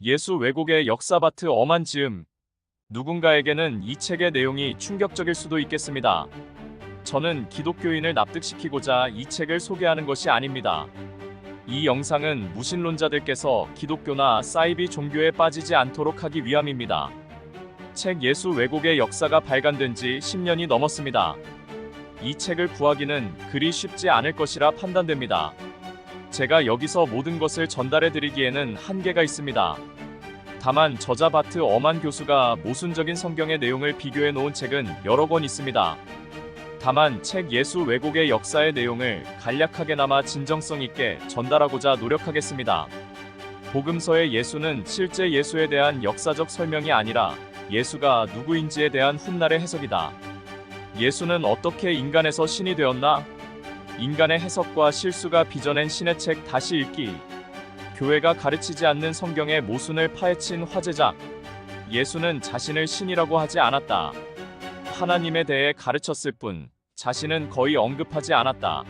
예수 왜곡의 역사바트 엄한 지음. 누군가에게는 이 책의 내용이 충격적일 수도 있겠습니다. 저는 기독교인을 납득시키고자 이 책을 소개하는 것이 아닙니다. 이 영상은 무신론자들께서 기독교나 사이비 종교에 빠지지 않도록 하기 위함입니다. 책 예수 왜곡의 역사가 발간된 지 10년이 넘었습니다. 이 책을 구하기는 그리 쉽지 않을 것이라 판단됩니다. 제가 여기서 모든 것을 전달해 드리기에는 한계가 있습니다. 다만 저자 바트 엄한 교수가 모순적인 성경의 내용을 비교해 놓은 책은 여러 권 있습니다. 다만 책 예수 왜곡의 역사의 내용을 간략하게나마 진정성 있게 전달하고자 노력하겠습니다. 복음서의 예수는 실제 예수에 대한 역사적 설명이 아니라 예수가 누구인지에 대한 훗날의 해석이다. 예수는 어떻게 인간에서 신이 되었나? 인간의 해석과 실수가 빚어낸 신의 책 다시 읽기. 교회가 가르치지 않는 성경의 모순을 파헤친 화제작. 예수는 자신을 신이라고 하지 않았다. 하나님에 대해 가르쳤을 뿐 자신은 거의 언급하지 않았다.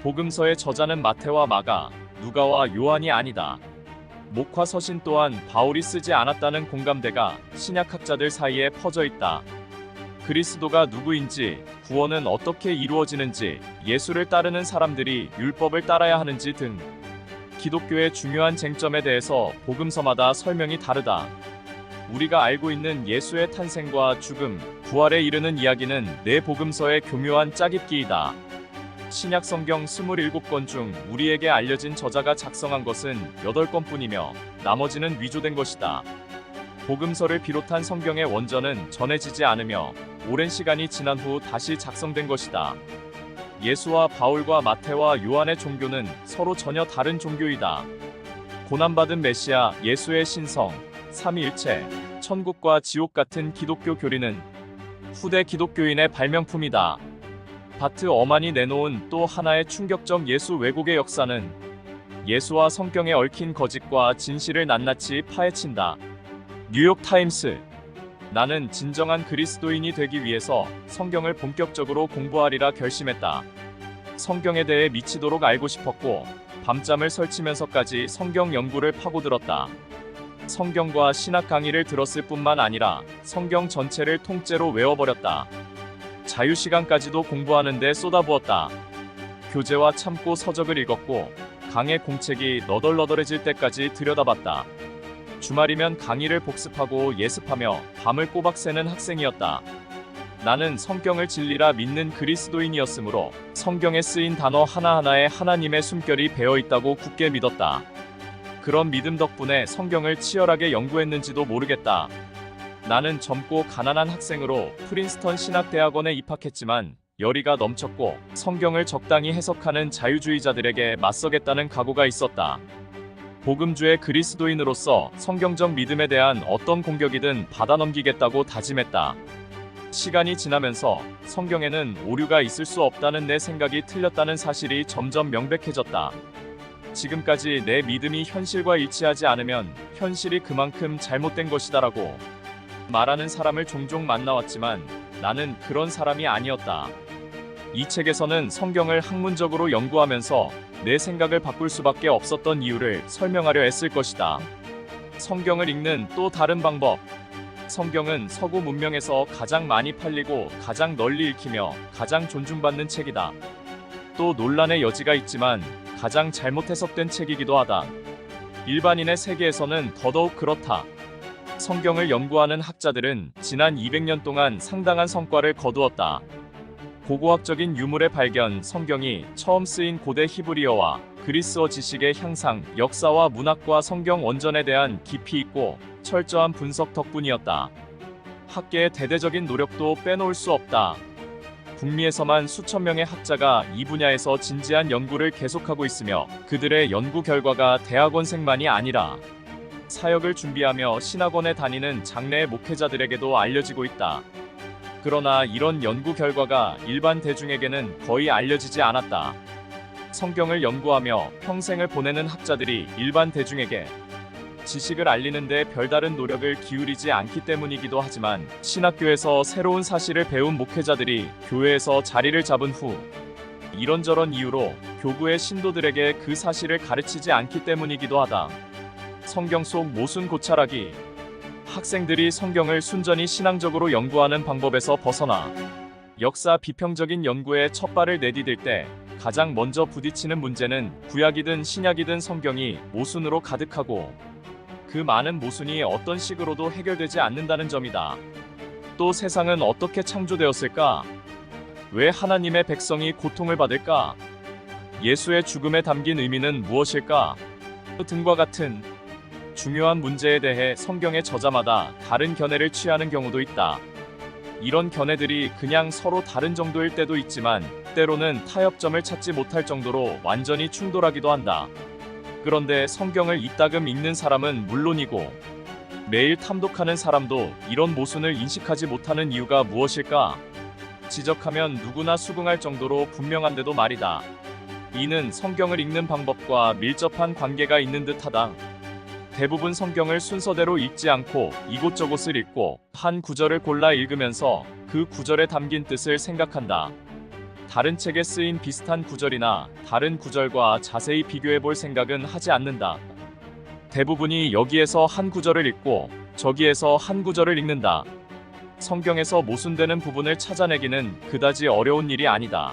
복음서의 저자는 마태와 마가, 누가와 요한이 아니다. 목화 서신 또한 바울이 쓰지 않았다는 공감대가 신약학자들 사이에 퍼져 있다. 그리스도가 누구인지, 구원은 어떻게 이루어지는지, 예수를 따르는 사람들이 율법을 따라야 하는지 등 기독교의 중요한 쟁점에 대해서 복음서마다 설명이 다르다. 우리가 알고 있는 예수의 탄생과 죽음, 부활에 이르는 이야기는 네 복음서의 교묘한 짜깁기이다. 신약 성경 27권 중 우리에게 알려진 저자가 작성한 것은 8권뿐이며 나머지는 위조된 것이다. 복음서를 비롯한 성경의 원전은 전해지지 않으며 오랜 시간이 지난 후 다시 작성된 것이다. 예수와 바울과 마태와 요한의 종교는 서로 전혀 다른 종교이다. 고난받은 메시아, 예수의 신성, 삼위일체, 천국과 지옥 같은 기독교 교리는 후대 기독교인의 발명품이다. 바트 엄한이 내놓은 또 하나의 충격적 예수 왜곡의 역사는 예수와 성경에 얽힌 거짓과 진실을 낱낱이 파헤친다. 뉴욕타임스. 나는 진정한 그리스도인이 되기 위해서 성경을 본격적으로 공부하리라 결심했다. 성경에 대해 미치도록 알고 싶었고 밤잠을 설치면서까지 성경 연구를 파고들었다. 성경과 신학 강의를 들었을 뿐만 아니라 성경 전체를 통째로 외워버렸다. 자유시간까지도 공부하는 데 쏟아부었다. 교재와 참고 서적을 읽었고 강의 공책이 너덜너덜해질 때까지 들여다봤다. 주말이면 강의를 복습하고 예습하며 밤을 꼬박 새는 학생이었다. 나는 성경을 진리라 믿는 그리스도인이었으므로 성경에 쓰인 단어 하나하나에 하나님의 숨결이 배어있다고 굳게 믿었다. 그런 믿음 덕분에 성경을 치열하게 연구했는지도 모르겠다. 나는 젊고 가난한 학생으로 프린스턴 신학대학원에 입학했지만 열의가 넘쳤고 성경을 적당히 해석하는 자유주의자들에게 맞서겠다는 각오가 있었다. 복음주의 그리스도인으로서 성경적 믿음에 대한 어떤 공격이든 받아넘기겠다고 다짐했다. 시간이 지나면서 성경에는 오류가 있을 수 없다는 내 생각이 틀렸다는 사실이 점점 명백해졌다. 지금까지 내 믿음이 현실과 일치하지 않으면 현실이 그만큼 잘못된 것이다라고 말하는 사람을 종종 만나왔지만 나는 그런 사람이 아니었다. 이 책에서는 성경을 학문적으로 연구하면서 내 생각을 바꿀 수밖에 없었던 이유를 설명하려 애쓸 것이다. 성경을 읽는 또 다른 방법. 성경은 서구 문명에서 가장 많이 팔리고 가장 널리 읽히며 가장 존중받는 책이다. 또 논란의 여지가 있지만 가장 잘못 해석된 책이기도 하다. 일반인의 세계에서는 더더욱 그렇다. 성경을 연구하는 학자들은 지난 200년 동안 상당한 성과를 거두었다. 고고학적인 유물의 발견, 성경이 처음 쓰인 고대 히브리어와 그리스어 지식의 향상, 역사와 문학과 성경 원전에 대한 깊이 있고 철저한 분석 덕분이었다. 학계의 대대적인 노력도 빼놓을 수 없다. 북미에서만 수천 명의 학자가 이 분야에서 진지한 연구를 계속하고 있으며 그들의 연구 결과가 대학원생만이 아니라 사역을 준비하며 신학원에 다니는 장래의 목회자들에게도 알려지고 있다. 그러나 이런 연구 결과가 일반 대중에게는 거의 알려지지 않았다. 성경을 연구하며 평생을 보내는 학자들이 일반 대중에게 지식을 알리는 데 별다른 노력을 기울이지 않기 때문이기도 하지만 신학교에서 새로운 사실을 배운 목회자들이 교회에서 자리를 잡은 후 이런저런 이유로 교구의 신도들에게 그 사실을 가르치지 않기 때문이기도 하다. 성경 속 모순 고찰하기. 학생들이 성경을 순전히 신앙적으로 연구하는 방법에서 벗어나 역사 비평적인 연구에 첫 발을 내디딜 때 가장 먼저 부딪히는 문제는 구약이든 신약이든 성경이 모순으로 가득하고 그 많은 모순이 어떤 식으로도 해결되지 않는다는 점이다. 또 세상은 어떻게 창조되었을까? 왜 하나님의 백성이 고통을 받을까? 예수의 죽음에 담긴 의미는 무엇일까? 등과 같은 중요한 문제에 대해 성경의 저자마다 다른 견해를 취하는 경우도 있다. 이런 견해들이 그냥 서로 다른 정도일 때도 있지만 때로는 타협점을 찾지 못할 정도로 완전히 충돌하기도 한다. 그런데 성경을 이따금 읽는 사람은 물론이고 매일 탐독하는 사람도 이런 모순을 인식하지 못하는 이유가 무엇일까? 지적하면 누구나 수긍할 정도로 분명한데도 말이다. 이는 성경을 읽는 방법과 밀접한 관계가 있는 듯하다. 대부분 성경을 순서대로 읽지 않고 이곳저곳을 읽고 한 구절을 골라 읽으면서 그 구절에 담긴 뜻을 생각한다. 다른 책에 쓰인 비슷한 구절이나 다른 구절과 자세히 비교해 볼 생각은 하지 않는다. 대부분이 여기에서 한 구절을 읽고 저기에서 한 구절을 읽는다. 성경에서 모순되는 부분을 찾아내기는 그다지 어려운 일이 아니다.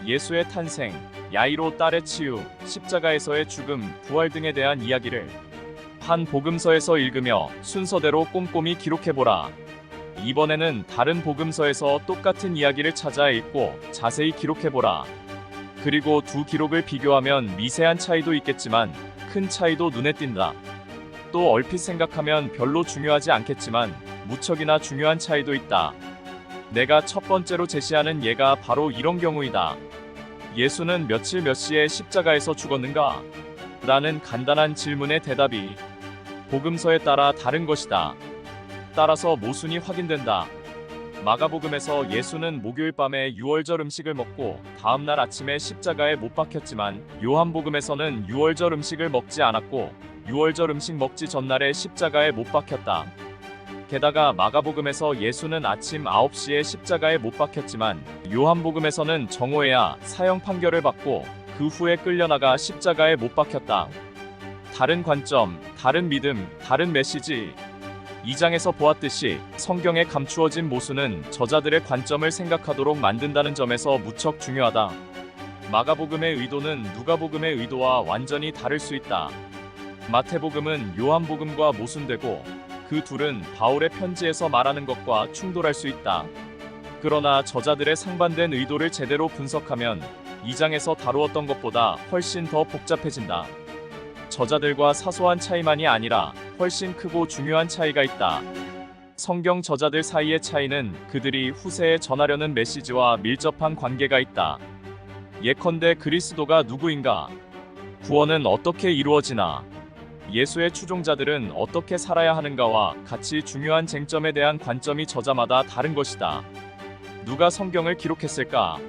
예수의 탄생, 야이로 딸의 치유, 십자가에서의 죽음, 부활 등에 대한 이야기를 한 복음서에서 읽으며 순서대로 꼼꼼히 기록해보라. 이번에는 다른 복음서에서 똑같은 이야기를 찾아 읽고 자세히 기록해보라. 그리고 두 기록을 비교하면 미세한 차이도 있겠지만 큰 차이도 눈에 띈다. 또 얼핏 생각하면 별로 중요하지 않겠지만 무척이나 중요한 차이도 있다. 내가 첫 번째로 제시하는 예가 바로 이런 경우이다. 예수는 며칠 몇 시에 십자가에서 죽었는가? 라는 간단한 질문의 대답이 복음서에 따라 다른 것이다. 따라서 모순이 확인된다. 마가복음에서 예수는 목요일 밤에 유월절 음식을 먹고 다음날 아침에 십자가에 못 박혔지만 요한복음에서는 유월절 음식을 먹지 않았고 유월절 음식 먹지 전날에 십자가에 못 박혔다. 게다가 마가복음에서 예수는 아침 9시에 십자가에 못 박혔지만 요한복음에서는 정오에야 사형 판결을 받고 그 후에 끌려나가 십자가에 못 박혔다. 다른 관점, 다른 믿음, 다른 메시지. 2장에서 보았듯이 성경에 감추어진 모순은 저자들의 관점을 생각하도록 만든다는 점에서 무척 중요하다. 마가복음의 의도는 누가복음의 의도와 완전히 다를 수 있다. 마태복음은 요한복음과 모순되고 그 둘은 바울의 편지에서 말하는 것과 충돌할 수 있다. 그러나 저자들의 상반된 의도를 제대로 분석하면 2장에서 다루었던 것보다 훨씬 더 복잡해진다. 저자들과 사소한 차이만이 아니라 훨씬 크고 중요한 차이가 있다. 성경 저자들 사이의 차이는 그들이 후세에 전하려는 메시지와 밀접한 관계가 있다. 예컨대 그리스도가 누구인가? 구원은 어떻게 이루어지나? 예수의 추종자들은 어떻게 살아야 하는가와 같이 중요한 쟁점에 대한 관점이 저자마다 다른 것이다. 누가 성경을 기록했을까?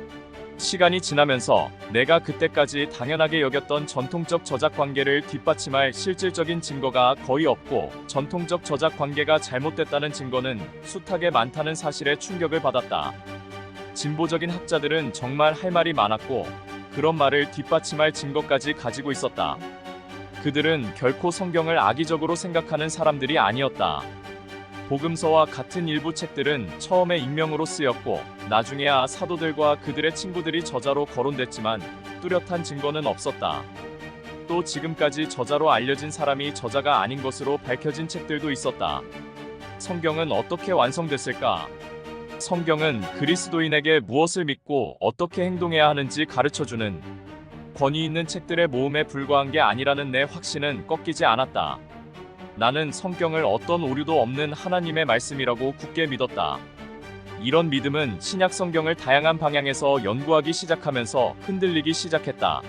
시간이 지나면서 내가 그때까지 당연하게 여겼던 전통적 저작 관계를 뒷받침할 실질적인 증거가 거의 없고 전통적 저작 관계가 잘못됐다는 증거는 숱하게 많다는 사실에 충격을 받았다. 진보적인 학자들은 정말 할 말이 많았고 그런 말을 뒷받침할 증거까지 가지고 있었다. 그들은 결코 성경을 악의적으로 생각하는 사람들이 아니었다. 복음서와 같은 일부 책들은 처음에 익명으로 쓰였고 나중에야 사도들과 그들의 친구들이 저자로 거론됐지만 뚜렷한 증거는 없었다. 또 지금까지 저자로 알려진 사람이 저자가 아닌 것으로 밝혀진 책들도 있었다. 성경은 어떻게 완성됐을까? 성경은 그리스도인에게 무엇을 믿고 어떻게 행동해야 하는지 가르쳐주는 권위 있는 책들의 모음에 불과한 게 아니라는 내 확신은 꺾이지 않았다. 나는 성경을 어떤 오류도 없는 하나님의 말씀이라고 굳게 믿었다. 이런 믿음은 신약 성경을 다양한 방향에서 연구하기 시작하면서 흔들리기 시작했다.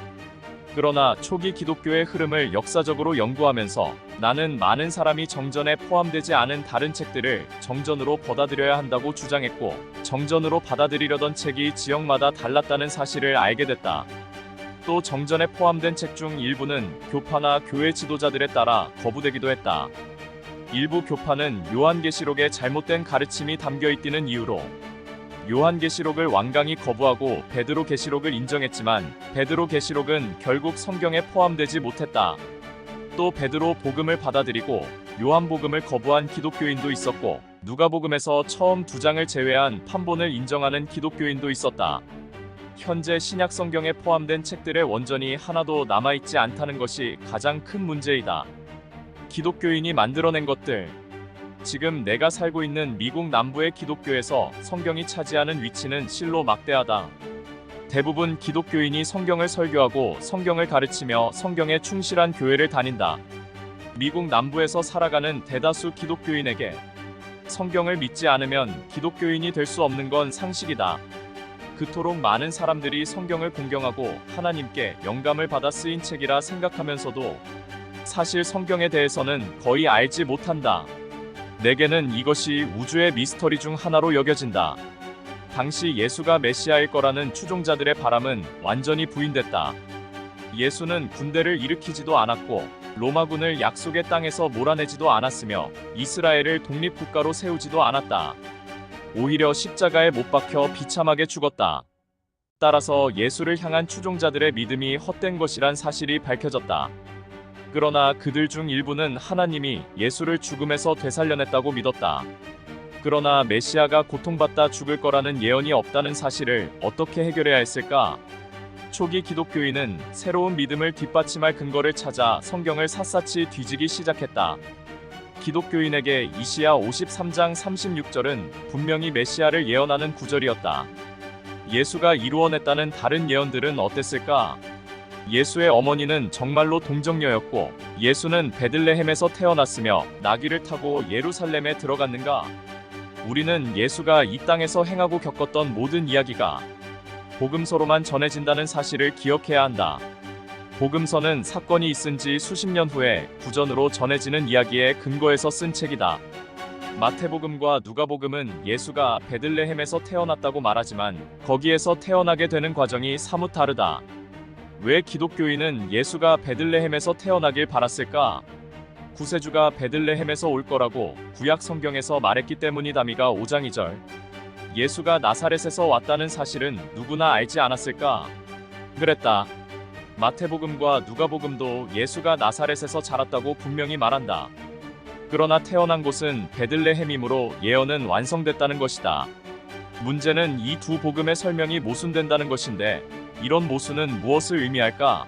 그러나 초기 기독교의 흐름을 역사적으로 연구하면서 나는 많은 사람이 정전에 포함되지 않은 다른 책들을 정전으로 받아들여야 한다고 주장했고 정전으로 받아들이려던 책이 지역마다 달랐다는 사실을 알게 됐다. 또 정전에 포함된 책 중 일부는 교파나 교회 지도자들에 따라 거부되기도 했다. 일부 교파는 요한계시록에 잘못된 가르침이 담겨 있다는 이유로 요한계시록을 완강히 거부하고 베드로계시록을 인정했지만 베드로계시록은 결국 성경에 포함되지 못했다. 또 베드로 복음을 받아들이고 요한복음을 거부한 기독교인도 있었고 누가복음에서 처음 2장을 제외한 판본을 인정하는 기독교인도 있었다. 현재 신약 성경에 포함된 책들의 원전이 하나도 남아있지 않다는 것이 가장 큰 문제이다. 기독교인이 만들어낸 것들. 지금 내가 살고 있는 미국 남부의 기독교에서 성경이 차지하는 위치는 실로 막대하다. 대부분 기독교인이 성경을 설교하고 성경을 가르치며 성경에 충실한 교회를 다닌다. 미국 남부에서 살아가는 대다수 기독교인에게 성경을 믿지 않으면 기독교인이 될 수 없는 건 상식이다. 그토록 많은 사람들이 성경을 공경하고 하나님께 영감을 받아 쓰인 책이라 생각하면서도 사실 성경에 대해서는 거의 알지 못한다. 내게는 이것이 우주의 미스터리 중 하나로 여겨진다. 당시 예수가 메시아일 거라는 추종자들의 바람은 완전히 부인됐다. 예수는 군대를 일으키지도 않았고 로마군을 약속의 땅에서 몰아내지도 않았으며 이스라엘을 독립국가로 세우지도 않았다. 오히려 십자가에 못 박혀 비참하게 죽었다. 따라서 예수를 향한 추종자들의 믿음이 헛된 것이란 사실이 밝혀졌다. 그러나 그들 중 일부는 하나님이 예수를 죽음에서 되살려냈다고 믿었다. 그러나 메시아가 고통받다 죽을 거라는 예언이 없다는 사실을 어떻게 해결해야 했을까? 초기 기독교인은 새로운 믿음을 뒷받침할 근거를 찾아 성경을 샅샅이 뒤지기 시작했다. 기독교인에게 이시야 53장 36절은 분명히 메시아를 예언하는 구절이었다. 예수가 이루어냈다는 다른 예언들은 어땠을까? 예수의 어머니는 정말로 동정녀였고 예수는 베들레헴에서 태어났으며 나귀를 타고 예루살렘에 들어갔는가? 우리는 예수가 이 땅에서 행하고 겪었던 모든 이야기가 복음서로만 전해진다는 사실을 기억해야 한다. 복음서는 사건이 있은 지 수십 년 후에 구전으로 전해지는 이야기의 근거에서 쓴 책이다. 마태복음과 누가복음은 예수가 베들레헴에서 태어났다고 말하지만 거기에서 태어나게 되는 과정이 사뭇 다르다. 왜 기독교인은 예수가 베들레헴에서 태어나길 바랐을까? 구세주가 베들레헴에서 올 거라고 구약 성경에서 말했기 때문이다. 미가 5장 2절. 예수가 나사렛에서 왔다는 사실은 누구나 알지 않았을까? 그랬다. 마태복음과 누가복음도 예수가 나사렛에서 자랐다고 분명히 말한다. 그러나 태어난 곳은 베들레헴이므로 예언은 완성됐다는 것이다. 문제는 이 두 복음의 설명이 모순된다는 것인데 이런 모순은 무엇을 의미할까?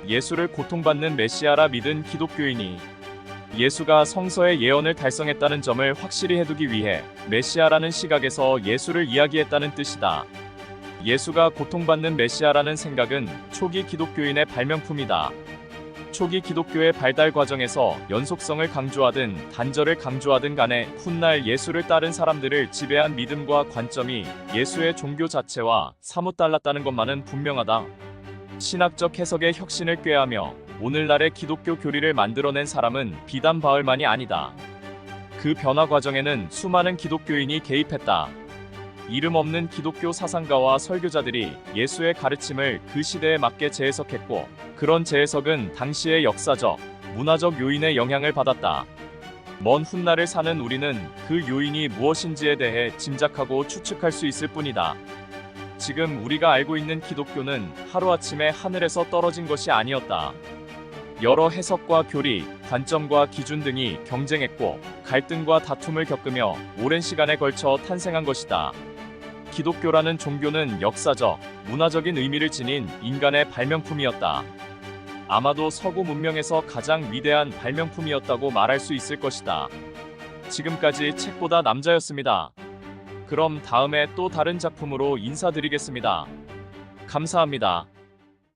예수를 고통받는 메시아라 믿은 기독교인이 예수가 성서의 예언을 달성했다는 점을 확실히 해두기 위해 메시아라는 시각에서 예수를 이야기했다는 뜻이다. 예수가 고통받는 메시아라는 생각은 초기 기독교인의 발명품이다. 초기 기독교의 발달 과정에서 연속성을 강조하든 단절을 강조하든 간에 훗날 예수를 따른 사람들을 지배한 믿음과 관점이 예수의 종교 자체와 사뭇 달랐다는 것만은 분명하다. 신학적 해석의 혁신을 꾀하며 오늘날의 기독교 교리를 만들어낸 사람은 비단 바울만이 아니다. 그 변화 과정에는 수많은 기독교인이 개입했다. 이름 없는 기독교 사상가와 설교자들이 예수의 가르침을 그 시대에 맞게 재해석했고 그런 재해석은 당시의 역사적, 문화적 요인의 영향을 받았다. 먼 훗날을 사는 우리는 그 요인이 무엇인지에 대해 짐작하고 추측할 수 있을 뿐이다. 지금 우리가 알고 있는 기독교는 하루아침에 하늘에서 떨어진 것이 아니었다. 여러 해석과 교리, 관점과 기준 등이 경쟁했고 갈등과 다툼을 겪으며 오랜 시간에 걸쳐 탄생한 것이다. 기독교라는 종교는 역사적, 문화적인 의미를 지닌 인간의 발명품이었다. 아마도 서구 문명에서 가장 위대한 발명품이었다고 말할 수 있을 것이다. 지금까지 책보다 남자였습니다. 그럼 다음에 또 다른 작품으로 인사드리겠습니다. 감사합니다.